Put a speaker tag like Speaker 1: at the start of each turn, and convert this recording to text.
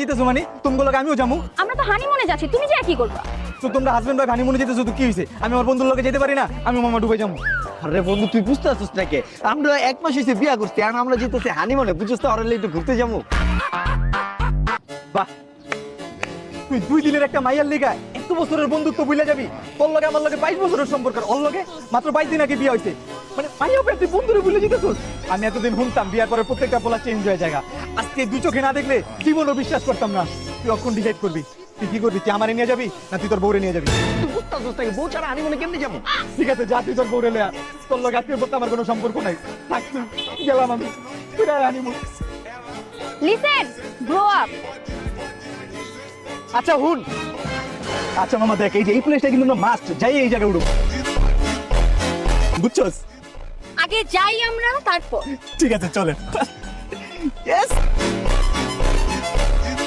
Speaker 1: যেতেছো মানে তুমি লোক আমিও যাবো।
Speaker 2: আমরা তো হানিমুনে যাচ্ছি, তুমি যে কি করবা?
Speaker 1: তো তোমরা হাজবেন্ড ওয়াইফ হানিমুনে যেতেছো তো কি হয়েছে? আমি আমার বন্ধুর লোকে যেতে পারি না? আমি মামা ডুবে যাবো।
Speaker 3: আরে বন্ধু তুই বুঝতে পারছিস নাকি? আমরা 1 মাস হয়েছে বিয়া করছি আর আমরা যেতেছি হানিমুনে, বুঝছিস তো? আর একটু ঘুরতে যাবো।
Speaker 1: বাহ, তুই 2 দিনের একটা মাইয়ার লিগা এত বছরের বন্ধুত্ব ভুলে যাবি? তোর লগে আমার লগে 22 বছরের সম্পর্ক, ওর লগে মাত্র 22 দিন আগে বিয়ে হয়েছে। মানে মাইয়া পেয়ে তুই বন্ধুরে ভুলে যেতেছিস? আমি এতদিন শুনতাম বিয়ার পরে প্রত্যেকটা পোলা চেঞ্জ হয়ে যায়। আজকে 2 চোখে না দেখলে জীবনও বিশ্বাস করতাম না। তুই অখন ডিসাইড করবি তুই কি করবি, তুই আমারে নিয়ে যাবি না তুই তোর বউরে নিয়ে যাবি?
Speaker 3: তুই বুঝতে পারছিস নাকি? বউ ছাড়া হানিমুনে কেমনে যাবো?
Speaker 1: ঠিক আছে, যা তুই তোর বউরে লয়া। তোর লগে আজকের পর আমার কোনো সম্পর্ক নাই। থাক তুই, গেলাম আমি। তুই হানিমুন।
Speaker 2: Listen, grow up.
Speaker 1: আচ্ছা হুন, আচ্ছা মামা দেখ, এই যে এই প্লেসটা কিন্তু মাস্ট যাই, এই জায়গায় উঠো, বুঝছস?
Speaker 2: আগে যাই আমরা, তারপর।
Speaker 1: ঠিক আছে চলেন।
Speaker 3: Yes!